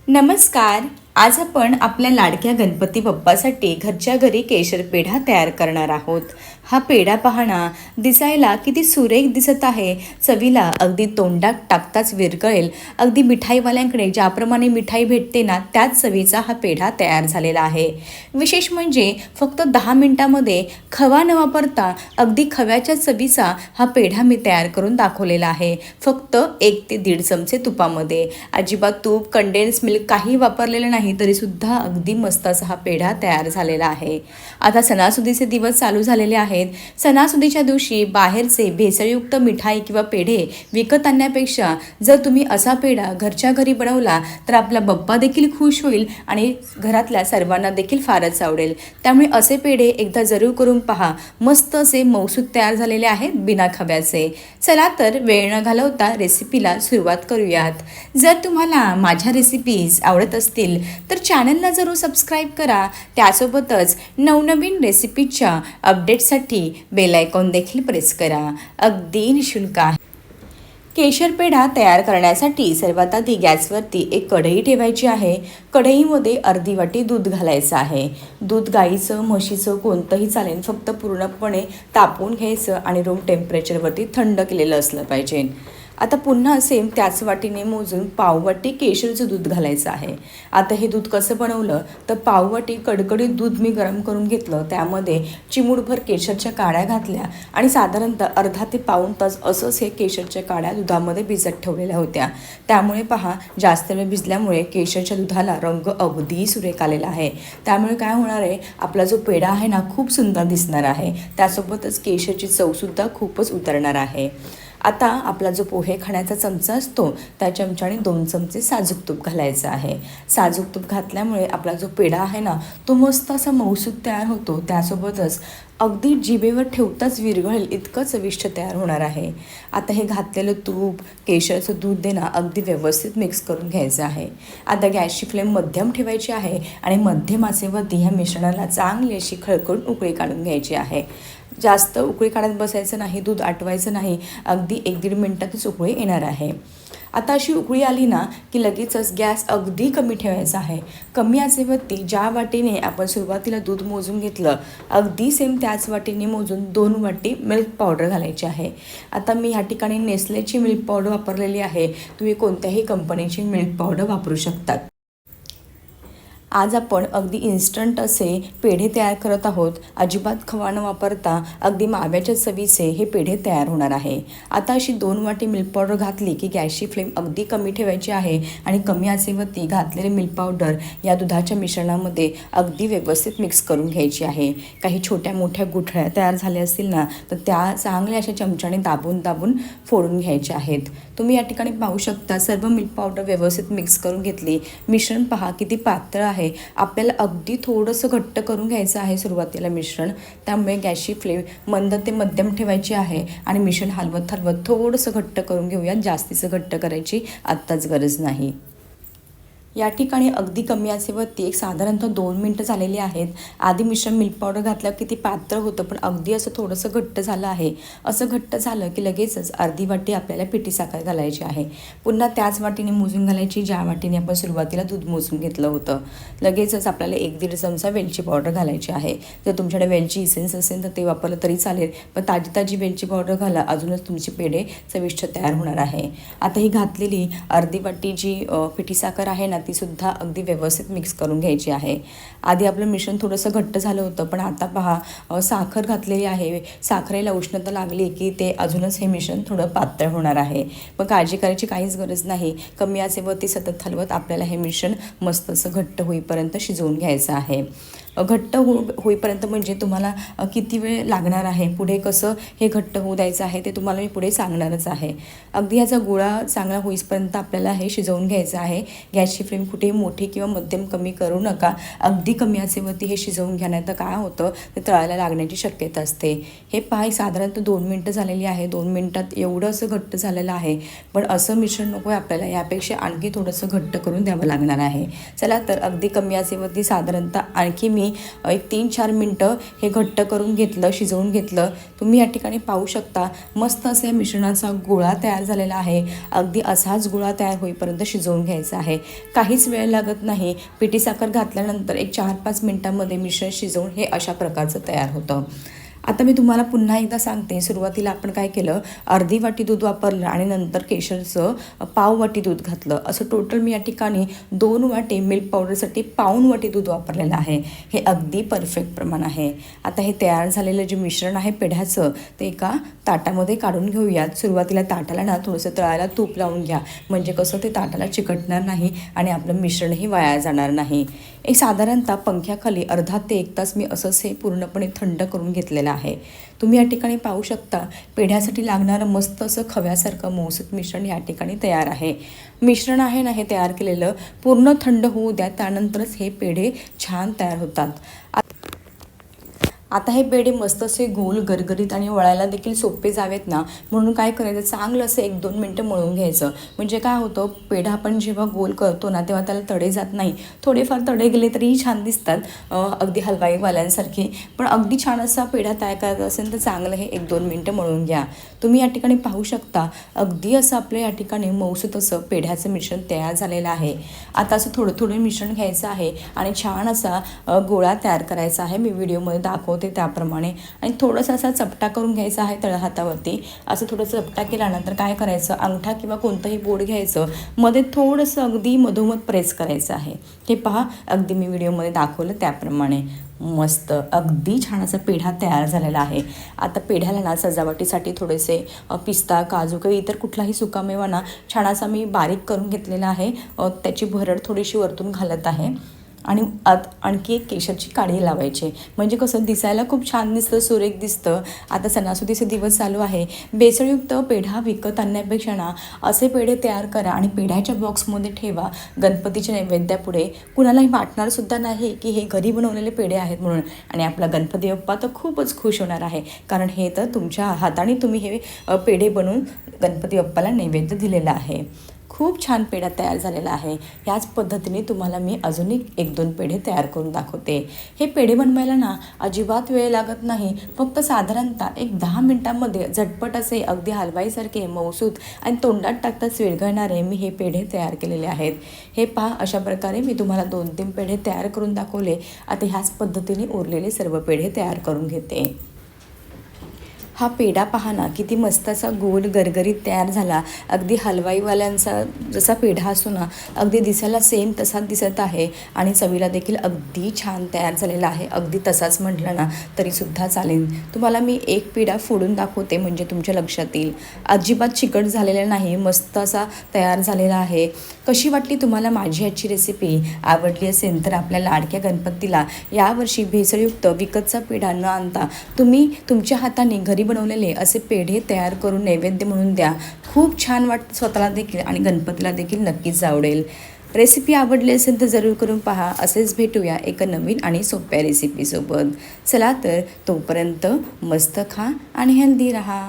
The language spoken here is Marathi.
नमस्कार. आज आपण आपल्या लाडक्या गणपती बाप्पासाठी घरच्या घरी केशर पेढा तयार करणार आहोत. हा पेढा पाहणा दिसायला किती सुरेख दिसत आहे. चवीला अगदी तोंडात टाकताच विरघळेल. अगदी मिठाईवाल्यांकडे ज्याप्रमाणे मिठाई भेटते ना, त्याच चवीचा हा पेढा तयार झालेला आहे. विशेष म्हणजे फक्त 10 मिनिटांमध्ये खवा न वापरता अगदी खव्याच्या चवीचा हा पेढा मी तयार करून दाखवलेला आहे. फक्त 1 ते 1.5 चमचे तुपामध्ये. अजिबात तूप, कंडेन्स मिल्क काही वापरलेलं नाही, तरीसुद्धा अगदी मस्त असा हा पेढा तयार झालेला आहे. आता सणासुदीचे दिवस चालू झालेले आहेत. सणासुदीच्या दिवशी बाहेरचे भेसळयुक्त मिठाई किंवा पेढे विकत आणण्यापेक्षा जर तुम्ही असा पेढा घरच्या घरी बनवला तर आपला बाप्पा देखील खुश होईल आणि घरातल्या सर्वांना देखील फारच आवडेल. त्यामुळे असे पेढे एकदा जरूर करून पहा. मस्त असे मौसूद तयार झालेले आहेत बिना खव्याचे. चला तर वेळ न घालवता रेसिपीला सुरुवात करूयात. जर तुम्हाला माझ्या रेसिपीज आवडत असतील तर चॅनलला जरूर सबस्क्राईब करा. त्यासोबतच नवनवीन रेसिपीच्या अपडेटसाठी बेल आयकॉन देखील प्रेस करा. अगदी निःशुल्क आहे. केशर पेढा तयार करण्यासाठी सर्वात आधी गॅसवरती एक कढई ठेवायची आहे. कढईमध्ये अर्धी वाटी दूध घालायचं आहे. दूध गाईचं, म्हशीचं कोणतंही चालेल, फक्त पूर्णपणे तापवून घ्यायचं आणि रूम टेम्परेचरवरती थंड केलेलं असलं पाहिजे. आता पुन्हा सेम त्याच वाटीने मोजून पाववाटी केशरचं दूध घालायचं आहे. आता हे दूध कसं बनवलं तर पाववाटी कडकडीत दूध मी गरम करून घेतलं. त्यामध्ये चिमूटभर केशरच्या काड्या घातल्या आणि साधारणतः अर्धा ते पाऊण तास असंच हे केशरच्या काड्या दुधामध्ये भिजत ठेवलेल्या होत्या. त्यामुळे पहा, जास्त वेळ भिजल्यामुळे केशरच्या दुधाला रंग अगदी सुरेख आलेला आहे. त्यामुळे काय होणार आहे, आपला जो पेढा आहे ना, खूप सुंदर दिसणार आहे. त्यासोबतच केशरची चवसुद्धा खूपच उतरणार आहे. आता आपला जो पोहे खाण्याचा चमचा असतो त्या चमच्याने 2 चमचे साजूक तूप घालायचं आहे. साजूक तूप घातल्यामुळे आपला जो पेढा आहे ना, तो मस्त असा मऊसूद तयार होतो. त्यासोबतच अगदी जिभेवर ठेवताच विरघळेल इतकं चविष्ट तयार होणार आहे. आता हे घातलेलं तूप, केशरचं दूध देणं अगदी व्यवस्थित मिक्स करून घ्यायचं आहे. आता गॅसची फ्लेम मध्यम ठेवायची आहे आणि मध्यम आचेवरती ह्या मिश्रणाला चांगली अशी खळखळून उकळी काढून घ्यायची आहे. जास्त उकळी काढत बसायचं नाही, दूध आटवायचं नाही. अगदी 1-1.5 मिनिटातच उकळी येणार आहे. आता अशी उकळी आली ना की लगेचच गॅस अगदी कमी ठेवायचा आहे. कमी आचेवरती ज्या वाटीने आपण सुरुवातीला दूध मोजून घेतलं, अगदी सेम त्याच वाटीने मोजून 2 वाटी मिल्क पावडर घालायची आहे. आता मी ह्या ठिकाणी नेस्लेची मिल्क पावडर वापरलेली आहे. तुम्ही कोणत्याही कंपनीची मिल्क पावडर वापरू शकतात. आज आपण अगदी इन्स्टंट असे पेढे तयार करत आहोत. अजिबात खवा न वापरता अगदी माव्याच्या चवीचे हे पेढे तयार होणार आहे. आता अशी 2 वाटी मिल्क पावडर घातली की गॅसची फ्लेम अगदी कमी ठेवायची आहे आणि कमी आचेवरती घातलेले मिल्क पावडर या दुधाच्या मिश्रणामध्ये अगदी व्यवस्थित मिक्स करून घ्यायची आहे. काही छोट्या मोठ्या गुठळ्या तयार झाल्या असतील ना, तर त्या चांगल्या अशा चमच्याने दाबून दाबून फोडून घ्यायच्या आहेत. तुम्ही या ठिकाणी पाहू शकता, सर्व मिल्क पावडर व्यवस्थित मिक्स करून घेतली. मिश्रण पहा किती पातळ आहे. आपल्याला अगदी थोडंसं घट्ट करून घ्यायचं आहे सुरुवातीला मिश्रण. त्यामुळे गॅसची फ्लेम मंद ते मध्यम ठेवायची आहे आणि मिश्रण हलवत हलवत थोडंसं घट्ट करून घेऊयात. जास्तीचं घट्ट करायची आत्ताच गरज नाही. या ठिकाणी अगदी कमी आचेवरती एक साधारणतः 2 मिनटं झालेली आहेत. आधी मिश्रण मिल्क पावडर घातल्यावर किती पातळ होतं, पण अगदी असं थोडंसं घट्ट झालं आहे. असं घट्ट झालं की लगेचच अर्धी वाटी आपल्याला पिठी साखर घालायची आहे. पुन्हा त्याच वाटीने मोजून घालायची ज्या वाटीने आपण सुरुवातीला दूध मोजून घेतलं होतं. लगेचच आपल्याला 1-1.5 चमचा वेलची पावडर घालायची आहे. जर तुमच्याकडे वेलची इसेन्स असेल तर ते वापरलं तरी चालेल, पण ताजी वेलची पावडर घाला, अजूनच तुमचे पेढे चविष्ट तयार होणार आहे. आता ही घातलेली अर्धी वाटी जी पिठी साखर आहे ना, तीसुद्धा अगदी व्यवस्थित मिक्स करून घ्यायची आहे. आधी आपलं मिश्रण थोडंसं घट्ट झालं होतं, पण आता पहा साखर घातलेली आहे. साखरेला उष्णता लागली की ते अजूनच हे मिश्रण थोडं पातळ होणार आहे. पण काळजी करायची काहीच गरज नाही. कमी आचेवरती सतत हलवत आपल्याला हे मिश्रण मस्त असं घट्ट होईपर्यंत शिजवून घ्यायचं आहे. घट्ट होईपर्यंत म्हणजे तुम्हाला किती वेळ लागणार आहे, पुढे कसं हे घट्ट होऊ द्यायचं आहे ते तुम्हाला मी पुढे सांगणारच आहे. अगदी ह्याचा गोळा चांगला होईपर्यंत आपल्याला हे शिजवून घ्यायचं आहे. गॅसची फ्लेम कुठेही मोठी किंवा मध्यम कमी करू नका. अगदी कमी आचेवरती हे शिजवून घ्या, नाही तर काय होतं ते तळायला लागण्याची शक्यता असते. हे पहा साधारणतः 2 मिनटं झालेली आहे. 2 मिनटात एवढं असं घट्ट झालेलं आहे, पण असं मिश्रण नको आहे आपल्याला. यापेक्षा आणखी थोडंसं घट्ट करून द्यावं लागणार आहे. चला तर अगदी कमी आचेवरती साधारणतः आणखी मी एक 3-4 मिनटं हे घट्ट करून घेतलं, शिजवून घेतलं. तुम्ही या ठिकाणी पाहू शकता मस्त असे मिश्रणाचा गोळा तयार झालेला आहे. अगदी असाच गोळा तयार होईपर्यंत शिजवून घ्यायचा आहे. काही काहीच वेळ लागत नाही. पिठी साखर घातल्यानंतर एक 4-5 मिनटामध्ये मिश्रण शिजवून हे अशा प्रकारचं तयार होतं. आता मी तुम्हाला पुन्हा एकदा सांगते. सुरुवातीला आपण काय केलं, अर्धी वाटी दूध वापरलं आणि नंतर केशरचं पाव वाटी दूध घातलं. असं टोटल मी या ठिकाणी 2 वाटी मिल्क पावडरसाठी पाऊण वाटी दूध वापरलेलं आहे. हे अगदी परफेक्ट प्रमाण आहे. आता हे तयार झालेलं जे मिश्रण आहे पेढ्याचं ते एका ताटामध्ये काढून घेऊयात. सुरुवातीला ताटाला ना थोडंसं तळायला तूप लावून घ्या, म्हणजे कसं ते ताटाला चिकटणार नाही आणि आपलं मिश्रणही वाया जाणार नाही. एक साधारणतः पंख्याखाली अर्धा ते 1 तास मी असंच हे पूर्णपणे थंड करून घेतलेलं आहे. तुम्ही या ठिकाणी पाहू शकता पेढ्यासाठी लागणारं मस्त असं खव्यासारखं मऊसूत मिश्रण या ठिकाणी तयार आहे. मिश्रण आहे ना हे तयार केलेलं पूर्ण थंड होऊ द्या, त्यानंतरच हे पेढे छान तयार होतात. आता हे पेढे मस्त असे गोल गरगरीत आणि वळायला देखील सोपे जावेत ना, म्हणून काय करायचं, चांगलं असं 1-2 मिनटं मळून घ्यायचं. म्हणजे काय होतं, पेढा आपण जेव्हा गोल करतो ना तेव्हा त्याला तडे जात नाही. थोडेफार तडे गेले तरीही छान दिसतात, अगदी हलवाईवाल्यांसारखे. पण अगदी छान असा पेढा तयार करायचा असेल तर चांगलं हे 1-2 मिनटं मळून घ्या. तुम्ही या ठिकाणी पाहू शकता अगदी असं आपल्या या ठिकाणी मऊसूत असं पेढ्याचं मिश्रण तयार झालेलं आहे. आता असं थोडं थोडं मिश्रण घ्यायचं आहे आणि छान असा गोळा तयार करायचा आहे. मी व्हिडिओमध्ये दाखवते त्याप्रमाणे. आणि थोडंसं असा चपटा करून घ्यायचा आहे तळहातावरती. असं थोडं चपटा केल्यानंतर काय करायचं, अंगठा किंवा कोणतंही बोट घ्यायचं, मध्ये थोडंसं अगदी मधोमध प्रेस करायचं आहे. हे पहा, अगदी मी व्हिडिओमध्ये दाखवलं त्याप्रमाणे. मस्त अगदी छान असा पेढा तयार झालेला आहे. आता पेढ्याला ना सजावटीसाठी थोडेसे पिस्ता, काजू किंवा इतर कुठलाही सुकामेवा ना छान असा मी बारीक करून घेतलेला आहे. त्याची भरड थोडीशी वरतून घालत आहे आणि आणखी एक केशरची काडी लावायची, म्हणजे कसं दिसायला खूप छान दिसतं, सुरेख दिसतं. आता सणासुदीचे दिवस चालू आहे. बेसळयुक्त पेढा विकत आणण्यापेक्षा ना असे पेढे तयार करा आणि पेढ्याच्या बॉक्समध्ये ठेवा. गणपतीच्या नैवेद्यापुढे कुणालाही वाटणारसुद्धा नाही की हे घरी बनवलेले पेढे आहेत म्हणून. आणि आपला गणपती बाप्पा तर खूपच खुश होणार आहे, कारण हे तर तुमच्या हाताने तुम्ही हे पेढे बनवून गणपती बाप्पाला नैवेद्य दिलेला आहे. खूप छान पेढा तयार झालेला आहे. ह्याच पद्धतीने तुम्हाला मी अजूनही 1-2 पेढे तयार करून दाखवते. हे पेढे बनवायला ना अजिबात वेळ लागत नाही. फक्त साधारणतः एक 10 मिनटामध्ये झटपट असे अगदी हलवाईसारखे मऊसूत आणि तोंडात टाकताच विरघळणारे मी हे पेढे तयार केलेले आहेत. हे पहा, अशा प्रकारे मी तुम्हाला 2-3 पेढे तयार करून दाखवले. आता ह्याच पद्धतीने उरलेले सर्व पेढे तयार करून घेते. हा पेढा पहा ना, किती मस्त असा गोल गरगरीत तयार झाला. अगदी हलवाईवाल्यांचा जसा पेढा असतो ना, अगदी दिसायला सेम तसाच दिसत आहे आणि चवीला देखील अगदी छान तयार झालेला आहे. अगदी तसाच म्हटलं ना तरीसुद्धा चालेल. तुम्हाला मी एक पेढा फोडून दाखवते, म्हणजे तुमच्या लक्षात येईल. अजिबात चिकट झालेला नाही, मस्त असा तयार झालेला आहे. कशी वाटली तुम्हाला माझी आजची रेसिपी? आवडली असेल तर आपल्या लाडक्या गणपतीला यावर्षी भेसळयुक्त विकतचा पेढा न आणता तुम्ही तुमच्या हाताने घरी बनवलेले असे पेढे तयार करून नैवेद्य म्हणून द्या. खूप छान वाटतं स्वतःला देखील आणि गणपतीला देखील नक्कीच आवडेल. रेसिपी आवडली असेल तर जरूर करून पहा. असेच भेटूया एका नवीन आणि सोप्या रेसिपीसोबत. चला तर तोपर्यंत मस्त खा आणि हेल्दी राहा.